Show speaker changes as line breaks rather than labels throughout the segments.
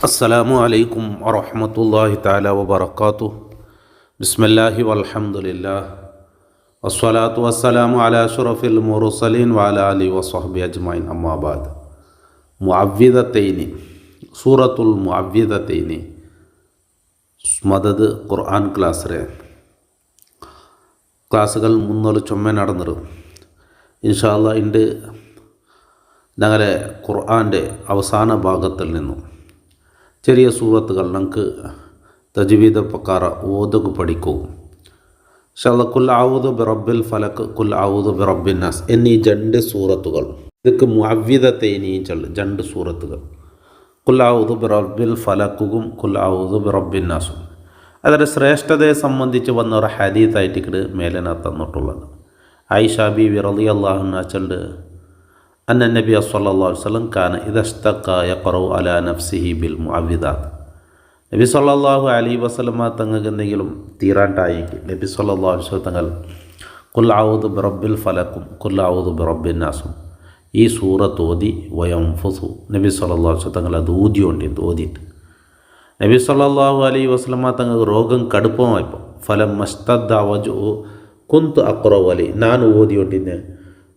അസ്സലാമു അലൈക്കും വറഹ്മത്തുള്ളാഹി തആല വബറകാതുഹു. ബിസ്മില്ലാഹി വൽഹംദുലില്ലാഹ് വസ്സലാത്തു വസ്സലാമു അലാ അഷ്റഫിൽ മുർസലീൻ വഅലാ ആലിഹി വസ്വഹ്ബിഹി അജ്മഈൻ. അമ്മാ ബഅദ്. മുഅവ്വിദതൈനി, സൂറത്തുൽ മുഅവ്വിദതൈനി മദദ് ഖുർആൻ ക്ലാസ്സുകൾ മുന്നോട്ട് ചുമ നടന്നിരു. ഇൻഷാ അല്ലാഹ് ഇണ്ട് ഞങ്ങളെ ഖുർആൻ്റെ അവസാന ഭാഗത്തിൽ നിന്നും ചെറിയ സൂറത്തുകൾ നമുക്ക് തജ്വീദ് പ്രಕಾರ ഓതുക പഠിക്കൂ. ഇൻഷാ അല്ലാഹ് കുൽ ഔദു ബിറബ്ബിൽ ഫലക്, കുൽ ഔദു ബിറബ്ബിൻ നാസ് എന്നീ രണ്ട് സൂറത്തുകൾ, ഇതൊക്കെ മുഅവ്വിദതൈനി രണ്ട് സൂറത്തുകൾ. കുൽ ഔദു ബിറബ്ബിൽ ഫലക്കും കുൽ ഔദു ബിറബ്ബിൻ നാസും അതിൻ്റെ ശ്രേഷ്ഠതയെ സംബന്ധിച്ച് വന്ന ഒരു ഹദീസായിട്ട് മേലന തന്നിട്ടുള്ളത്. ആയിഷ ബീവി റളിയല്ലാഹു അൻഹാ ചൊല്ല്, അന്ന നബി സല്ലല്ലാഹു അലൈഹി വസല്ലം കാന ഇദാ ഇസ്തഖ യഖറഉ അലാ നഫ്സിഹി ബിൽ മുഅവ്വിദാത്ത്. നബി സല്ലല്ലാഹു അലൈഹി വസല്ലം തങ്ങൾക്ക് എന്തെങ്കിലും തീരാണ്ടായെങ്കിൽ നബി സല്ലല്ലാഹു അലൈഹി വസല്ലം തങ്ങൾ ഖുൽ ഔദു ബിറബ്ബിൽ ഫലക്കും ഖുൽ ഔദു ബിറബ്ബിൻ നാസും ഈ സൂറത്ത് ഓതി വയംഫുസു നബി സല്ലല്ലാഹു അലൈഹി വസല്ലം തങ്ങൾ അത് ഓതിയിട്ട് നബി സല്ലല്ലാഹു അലൈഹി വസല്ലം തങ്ങൾക്ക് രോഗം കടുപ്പമായപ്പോൾ ഫലം മസ്തദ്ദ വജ്ഉ കുന്തു അഖ്റഉ അലൈ ഞാൻ ഓതിയോണ്ടിന്നെ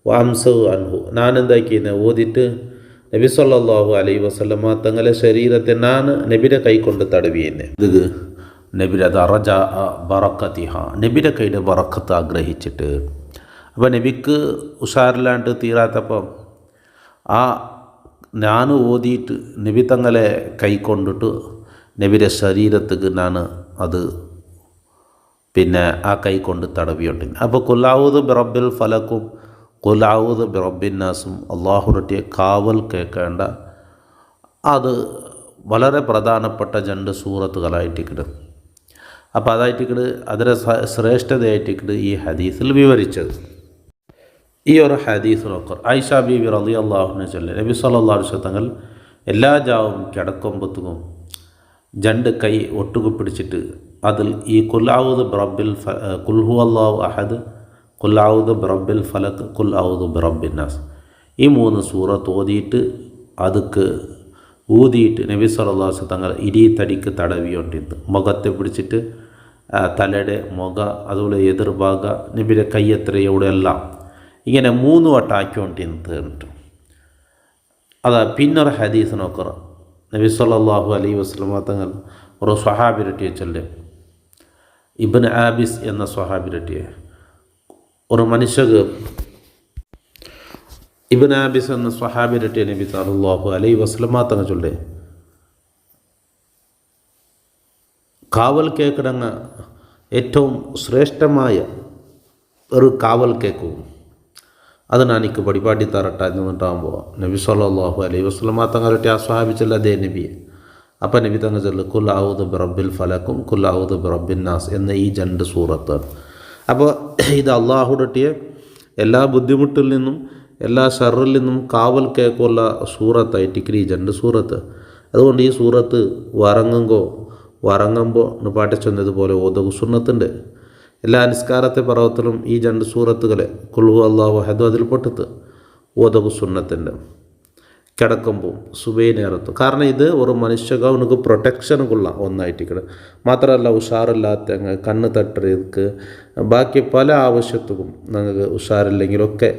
വാംസു അൻഹു ഞാൻ എന്താക്കിയെന്ന് ഓതിയിട്ട് നബി സല്ലല്ലാഹു അലൈഹി വസല്ലം തങ്ങളുടെ ശരീരത്തെ ഞാൻ നബിയുടെ കൈ കൊണ്ട് തടവിയെന്നെ. ഇത് നബിയുടെ ദറജ ബറക്കത്തിഹ, നബിയുടെ കൈയുടെ ബറക്കത്ത് ആഗ്രഹിച്ചിട്ട്. അപ്പോൾ നബിക്ക് ഉഷാറില്ലാണ്ട് തീരാത്തപ്പം ആ ഞാൻ ഓതിയിട്ട് നബി തങ്ങളെ കൈ കൊണ്ടിട്ട് നബിയുടെ ശരീരത്തേക്ക് ഞാൻ അത് ആ കൈ കൊണ്ട് തടവിയോണ്ടിന്. അപ്പോൾ കുൽ ഔദു ബിറബ്ബിൽ ഫലക്കും ഖുൽ ഔദു ബിറബ്ബിൻ നാസും അള്ളാഹുവിൻ്റെ കാവൽ കേൾക്കേണ്ട അത് വളരെ പ്രധാനപ്പെട്ട രണ്ട് സൂറത്തുകളായിട്ടിക്കട്. അപ്പോൾ അതായിട്ടിക്കട് അതിൻ്റെ ശ്രേഷ്ഠതയായിട്ടിക്കട് ഈ ഹദീസിൽ വിവരിച്ചത്. ഈ ഒരു ഹദീസ് നോക്കർ ആയിഷ ബീവി റളിയല്ലാഹു അൻഹ ചൊല്ലി, നബി സല്ലല്ലാഹു അലൈഹി വസല്ലം തങ്ങൾ എല്ലാ ജാവും കിടക്കുമ്പത്തും രണ്ട് കൈ ഒട്ടുക പിടിച്ചിട്ട് അതിൽ ഈ ഖുൽ ഔദു ബിറബ്ബിൽ ഖുൽ ഹുവല്ലാഹു അഹദ്, ഖുൽ ഔദു ബിറബ്ബിൽ ഫലക്, ഖുൽ ഔദു ബിറബ്ബിൻ നാസ് ഈ മൂന്ന് സൂറത്ത് ഓതിയിട്ട് അതുക്ക് ഊതിയിട്ട് നബി സല്ലല്ലാഹു അലൈഹി വസല്ലം തങ്ങൾ ഇടി തടിക്ക് തടവിയോണ്ടിരുന്നു. മുഖത്തെ പിടിച്ചിട്ട് തലയുടെ മുഖ അതുപോലെ എതിർഭാഗ നബിയുടെ കയ്യത്രയോടെ എല്ലാം ഇങ്ങനെ 3 വട്ടം ആക്കിക്കൊണ്ടിരുന്നിട്ട്. അതാ പിന്നൊരു ഹദീസ് നോക്കറ നബി സല്ലല്ലാഹു അലൈഹി വസല്ലം തങ്ങൾ ഒരു സ്വഹാബിരട്ടിയെ ചൊല്ലെ, ഇബ്നു ആബിസ് എന്ന സ്വഹാബിരട്ടിയെ ഒരു മനുഷ്യക്ക് ഇബ്നു ആബിസ് എന്ന സ്വഹാബിരട്ടിയെ നബി സല്ലല്ലാഹു അലൈഹി വസല്ലം തങ്ങൾ ചൊല്ലെ, കാവൽ കേക്കിടങ്ങ ഏറ്റവും ശ്രേഷ്ഠമായ ഒരു കാവൽ കേക്കും അത് ഞാൻ എനിക്ക് പടിപാടി തരട്ടെ എന്നിട്ടാകുമ്പോൾ നബി സല്ലല്ലാഹു അലൈഹി വസല്ലം തങ്ങളുടെ ആ സ്വഹാബിച്ചല്ല അതേ നബിയെ. അപ്പം നബി തങ്ങൾ ചൊല്ലു ഖുൽ ഔദു ബിറബ്ബിൽ ഫലക്കും ഖുൽ ഔദു ബിറബ്ബിൻ നാസ് എന്ന ഈ രണ്ട് സൂറത്താണ്. അപ്പോൾ ഇത് അള്ളാഹുടെ എല്ലാ ബുദ്ധിമുട്ടിൽ നിന്നും എല്ലാ ഷർറിൽ നിന്നും കാവൽ കേൾക്കുള്ള സൂറത്തായിട്ട് ഈ രണ്ട് സൂറത്ത്. അതുകൊണ്ട് ഈ സൂറത്ത് വറങ്ങുമ്പോൾ പാട്ടിച്ചൊന്നതുപോലെ ഓതുക സുന്നത്തുണ്ട്. എല്ലാ നിസ്കാരത്തെ പർവ്വത്തിലും ഈ രണ്ട് സൂറത്തുകളെ ഖുൽ ഹുവല്ലാഹു അഹദ് അതിൽ പൊട്ടത്ത് ഓതുക സുന്നത്തുണ്ട് കിടക്കുമ്പോൾ സുബൈ നേരത്ത്. കാരണം ഇത് ഒരു മനുഷ്യക്ക് അവനക്ക് പ്രൊട്ടക്ഷനുകൊള്ള ഒന്നായിട്ടിരിക്കണം. മാത്രമല്ല ഉഷാറില്ലാത്ത കണ്ണ് തട്ടരുക്ക് ബാക്കി പല ആവശ്യത്തും ഞങ്ങൾക്ക് ഉഷാറില്ലെങ്കിലൊക്കെ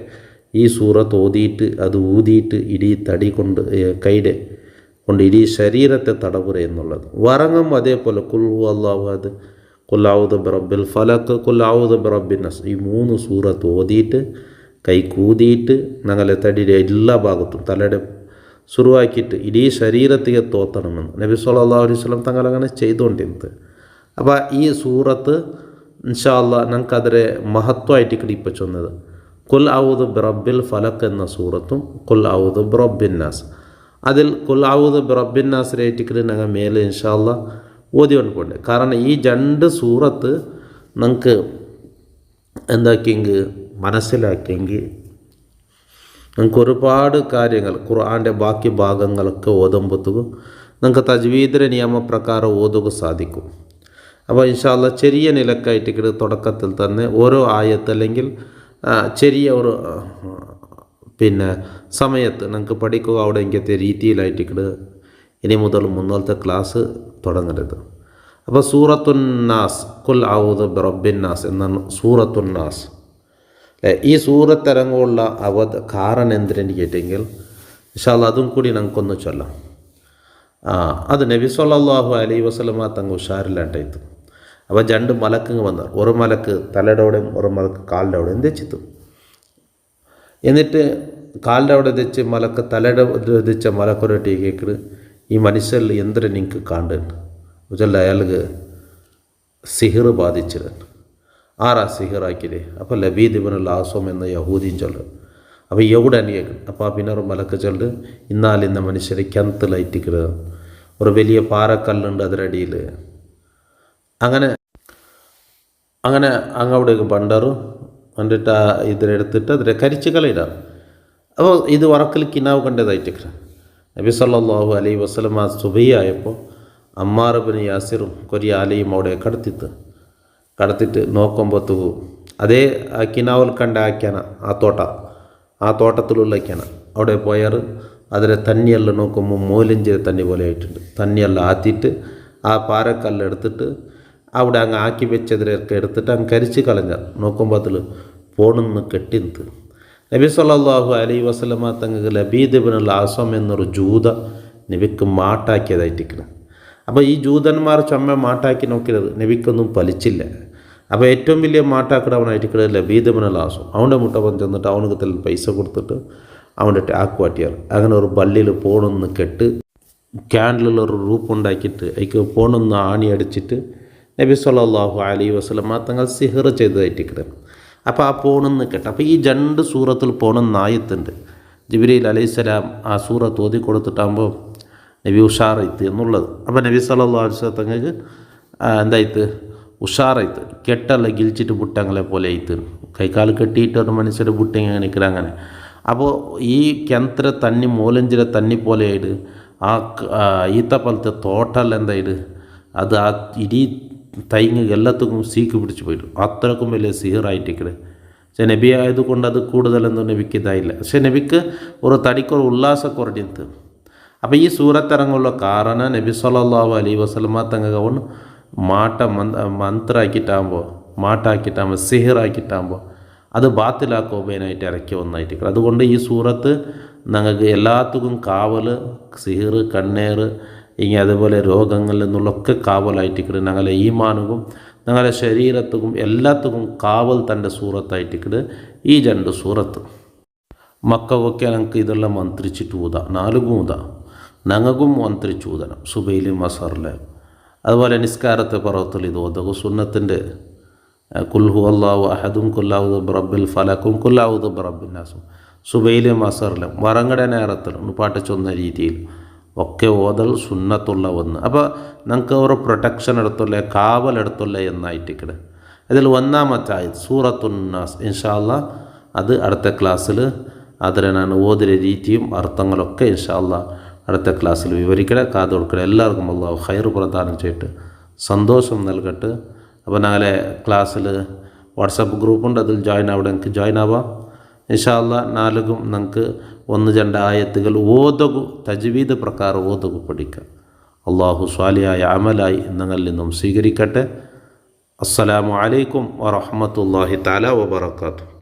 ഈ സൂറത്ത് ഓതിയിട്ട് അത് ഊതിയിട്ട് ഇടി തടി കൊണ്ട് കൈയുടെ കൊണ്ട് ഇടി ശരീരത്തെ തടവുക എന്നുള്ളത്. വറങ്ങും അതേപോലെ ഖുൽ ഹുവല്ലാഹു അഹദ്, ഖുൽ ഔദു ബിറബ്ബിൽ ഫലക്, ഖുൽ ഔദു ബിറബ്ബിൻ നാസ് ഈ 3 സൂറത്ത് ഓതിയിട്ട് കൈ കൂതിയിട്ട് ഞങ്ങളെ തടിയുടെ എല്ലാ ഭാഗത്തും തലയുടെ സുറുവാക്കിയിട്ട് ഇടീ ശരീരത്തിയെ തോത്തണമെന്ന് നബി സല്ലല്ലാഹു അലൈഹി വസല്ലം തങ്ങൾ അങ്ങനെ ചെയ്തുകൊണ്ടിരുന്നത്. അപ്പോൾ ഈ സൂറത്ത് ഇൻഷാ അല്ലാഹ് ഞങ്ങൾക്ക് അതിലെ മഹത്വമായിട്ട് ഇപ്പോൾ ചൊന്നത് ഖുൽ ഔദു ബിറബ്ബിൽ ഫലക് എന്ന സൂറത്തും ഖുൽ ഔദു ബിറബ്ബിൻ നാസ് അതിൽ ഖുൽ ഔദു ബിറബ്ബിൻ നാസിലായിട്ട് ഞങ്ങൾ മേലെ ഇൻഷാ അല്ലാഹ് ഓതിക്കൊണ്ട് പോകണ്ടേ. കാരണം ഈ രണ്ട് സൂറത്ത് നമുക്ക് എന്താക്കിയെങ്കിൽ മനസ്സിലാക്കിയെങ്കിൽ നമുക്ക് ഒരുപാട് കാര്യങ്ങൾ ഖുർആൻ്റെ ബാക്കി ഭാഗങ്ങളൊക്കെ ഓതുമ്പോഴത്തേക്കും നമുക്ക് തജ്വീദിൻ്റെ നിയമപ്രകാരം ഓതുക സാധിക്കും. അപ്പോൾ ഇൻഷാ അല്ലാഹ് ചെറിയ നിലക്കായിട്ട് തുടക്കത്തിൽ തന്നെ ഓരോ ആയത്ത് അല്ലെങ്കിൽ ചെറിയ ഒരു സമയത്ത് നമുക്ക് പഠിക്കുക അവിടെ ഇങ്ങനത്തെ രീതിയിലായിട്ട് ഇനി മുതൽ മുന്നോളത്തെ ക്ലാസ് തുടങ്ങരുത്. അപ്പോൾ സൂറത്തുന്നാസ്, കുൽ ഔദു ബിറബ്ബിന്നാസ് എന്നാണ് സൂറത്തുന്നാസ്. ഈ സൂറത്തിറങ്ങുള്ള കാരണം എന്തിനെന്ന് കേട്ടെങ്കിൽ ഇൻഷാ അല്ലാഹ് അതും കൂടി ഞങ്ങൾക്കൊന്ന് ചൊല്ലാം. അത് നബി സല്ലല്ലാഹു അലൈഹി വസല്ലമ തങ്ങൾ ഉഷാറില്ലാണ്ടായിത്തു. അപ്പോൾ 2 മലക്ക് വന്നു. ഒരു മലക്ക് തലയുടെ അവിടെയും ഒരു മലക്ക് കാലിൻ്റെ അവിടെ തെച്ചിത്തു. എന്നിട്ട് കാലിൻ്റെ അവിടെ തെച്ച് മലക്ക് തലയുടെ തെച്ച മലക്കൊരട്ടി കേൾക്കുന്നത്, ഈ മനുഷ്യരിൽ എന്തിനെ നിങ്ങൾക്ക് കാണുന്നുണ്ട് വെച്ചാൽ അയാൾക്ക് സിഹിർ ബാധിച്ചിരുന്നു. ആരാ സിഹിറാക്കില്ലേ? അപ്പോൾ ലബീദ് ഇബ്നുൽ ആസം എന്ന യഹൂദിയും ചൊല്ലും. അപ്പോൾ എവിടെ കേൾക്കും. അപ്പോൾ പിന്നെ ഒരു മലക്ക് ചൊല്ല്, ഇന്നാലിന്ന മനുഷ്യരെ കിണത്തിലയറ്റിക്കുന്നത് ഒരു വലിയ പാറക്കല്ലുണ്ട് അതിരടിയിൽ. അങ്ങനെ അങ്ങവിടേക്ക് ബണ്ടറും കണ്ടിട്ട് ഇതിനെടുത്തിട്ട് അതിനെ കരിച്ച് കളയിടാം. അപ്പോൾ ഇത് വറക്കൽ കിനാവ് കണ്ടതായിട്ട് നബി സല്ലല്ലാഹു അലൈഹി വസല്ലം സുബഹിയായപ്പോൾ അമ്മാർ ഇബ്നു യാസിറും കൊരിയാലയും അവിടെ കടത്തിട്ട് നോക്കുമ്പോഴത്തു അതേ കിനാവിൽ കണ്ട ആക്കിയാന ആ തോട്ടത്തിലുള്ള ആക്കിയാന അവിടെ പോയാൽ അതിലെ തന്നിയെല്ലാം നോക്കുമ്പോൾ മോലിഞ്ചിയ തന്നി പോലെ ആയിട്ടുണ്ട്. തന്നിയെല്ലാം ആറ്റിയിട്ട് ആ പാറക്കല്ലെടുത്തിട്ട് അവിടെ അങ്ങ് ആക്കി വെച്ചതിലൊക്കെ എടുത്തിട്ട് അങ്ങ് കരിച്ച് കളഞ്ഞാൽ നോക്കുമ്പോൾ അതിൽ പോണെന്ന് കെട്ടിന്ത്. നബി സല്ലല്ലാഹു അലൈഹി വസല്ലമ തങ്ങൾക്ക് ലബീദ് ഇബ്നുൽ ആസം എന്നൊരു ജൂത നബിക്ക് മാട്ടാക്കിയതായിട്ടിരിക്കണം. അപ്പോൾ ഈ ജൂതന്മാർ ചുമ മാട്ടാക്കി നോക്കിയത് നബിക്കൊന്നും ഫലിച്ചില്ല. അപ്പോൾ ഏറ്റവും വലിയ മാട്ടാക്കിടവനായിട്ടിരിക്കുന്നത് ലബീദ് ഇബ്നുൽ ആസം. അവൻ്റെ മുട്ടപ്പൻ ചെന്നിട്ട് അവനക്ക് തല പൈസ കൊടുത്തിട്ട് അവൻ്റെ ടാക്ക് വാട്ടിയാൽ അങ്ങനെ ഒരു പള്ളിയിൽ പോണെന്ന് കെട്ട് ക്യാൻഡിലൊരു റൂപ്പുണ്ടാക്കിയിട്ട് അതിക്ക് പോണെന്ന് ആണി അടിച്ചിട്ട് നബി സല്ലല്ലാഹു അലൈഹി വസല്ലമ തങ്ങൾ സിഹർ ചെയ്തതായിട്ടിരിക്കണം. അപ്പോൾ ആ പോണെന്ന് കേട്ട. അപ്പോൾ ഈ 2 സൂറത്തിൽ പോണെന്ന് ആയത്തുണ്ട്. ജിബ്രീൽ അലൈഹിസ്സലാം ആ സൂറത്ത് ഓതി കൊടുത്തിട്ടാകുമ്പോൾ നബി ഉഷാറായിത്ത് എന്നുള്ളത്. അപ്പോൾ നബി സല്ലല്ലാഹു അലൈഹി വസല്ലം തങ്ങൾക്ക് എന്തായിത്ത് ഉഷാറായിത്ത്. കെട്ടല്ല ഗിലിച്ചിട്ട് ബുട്ടങ്ങളെ പോലെ ആയിത്ത്. കൈക്കാൽ കെട്ടിയിട്ട് ഒരു മനുഷ്യരുടെ ബുട്ടിങ്ങനെ നിൽക്കുക അങ്ങനെ. അപ്പോൾ ഈ കിണറ്റിലെ തന്നി മോലഞ്ചിലെ തന്നി പോലെ ആയിട്ട് ആ ഈത്തപ്പലത്തെ തോട്ടല്ല എന്തായിട്ട് അത് ആ ഇടി തൈങ്ങ് എല്ലാത്തും സീക്ക് പിടിച്ച് പോയിട്ടു. അത്രക്കും വലിയ സിഹിറായിട്ടിരിക്കണേ. പക്ഷേ നബി ആയതുകൊണ്ട് അത് കൂടുതലൊന്നും നബിക്ക് ഇതായില്ല. പക്ഷേ നബിക്ക് ഒരു തടിക്കൊരു ഉല്ലാസക്കുറടിന്ത്. അപ്പോൾ ഈ സൂറത്തിറങ്ങുള്ള കാരണം നബി സല്ലല്ലാഹു അലൈഹി വസല്ലമ തങ്ങൾക്ക് അവൻ മാട്ടാക്കിയിട്ടാകുമ്പോൾ സിഹിറാക്കിയിട്ടാകുമ്പോൾ അത് ബാത്തിലാക്കോബേനായിട്ട് ഇറക്കി ഒന്നായിട്ട്. അതുകൊണ്ട് ഈ സൂറത്ത് ഞങ്ങൾക്ക് എല്ലാത്തും കാവൽ, സിഹിർ, കണ്ണേറ് ഇങ്ങനെ അതുപോലെ രോഗങ്ങളിൽ നിന്നുള്ളൊക്കെ കാവലായിട്ടിക്കട് ഞങ്ങളെ ഈമാനുകും ഞങ്ങളെ ശരീരത്തും എല്ലാത്തും കാവൽ തൻ്റെ സൂറത്തായിട്ടിക്കട് ഈ 2 സൂറത്ത്. മക്കൾക്കൊക്കെ ഞങ്ങൾക്ക് ഇതെല്ലാം മന്ത്രിച്ചിട്ട് ഊതാം. 4 ഊതാം. ഞങ്ങൾക്കും മന്ത്രിച്ച് ഊതണം. സുബൈലും മസറിലെ അതുപോലെ നിസ്കാരത്തെ പറവത്തിൽ ഇത് ഓതകും. സുന്നത്തിൻ്റെ കുൽഹു അല്ലാഹു അഹദും കുല്ലാവുദ് ബിറബ്ബിൽ ഫലക്കും കുല്ലാവുദ് ബിറബ്ബിന്നാസും സുബൈലും മസറിലും വറങ്ങട നേരത്തിൽ പാട്ട് ചൊന്ന രീതിയിൽ ഒക്കെ ഓതൽ സുന്നത്തുള്ള ഒന്ന്. അപ്പോൾ നമുക്ക് ഒരു പ്രൊട്ടക്ഷൻ എടുത്തുള്ള കാവലെടുത്തുള്ള എന്നായിട്ടിക്കട്. ഇതിൽ 1-ാമത്തെ ആയത് സൂറത്തുന്നാസ്. ഇൻഷാ അല്ലാഹ് അത് അടുത്ത ക്ലാസ്സിൽ അതിനെ ഞാൻ ഓതിയ രീതിയും അർത്ഥങ്ങളൊക്കെ ഇൻഷാ അല്ലാഹ് അടുത്ത ക്ലാസ്സിൽ വിവരിക്കട്ടെ. കാത് കൊടുക്കട്ടെ. എല്ലാവർക്കും അല്ലാഹു ഖൈർ പ്രദാനം ചെയ്തിട്ട് സന്തോഷം നൽകട്ടെ. അപ്പോൾ നാളെ ക്ലാസ്സിൽ വാട്സപ്പ് ഗ്രൂപ്പുണ്ട്, അതിൽ അവിടെ എനിക്ക് ജോയിൻ ആവാം. ഇൻഷാ അല്ലാഹ് 4 നമുക്ക് 1-2 ആയത്തുകൾ ഓതകു തജ്വീദ് പ്രകാരം ഓതകു പഠിക്കാം. അള്ളാഹു സ്വാലിയായ അമലായി ഞങ്ങളിൽ നിന്നും സ്വീകരിക്കട്ടെ. അസ്സലാമു അലൈക്കും വറഹ്മത്തുള്ളാഹി തആല വബറകാതുഹു.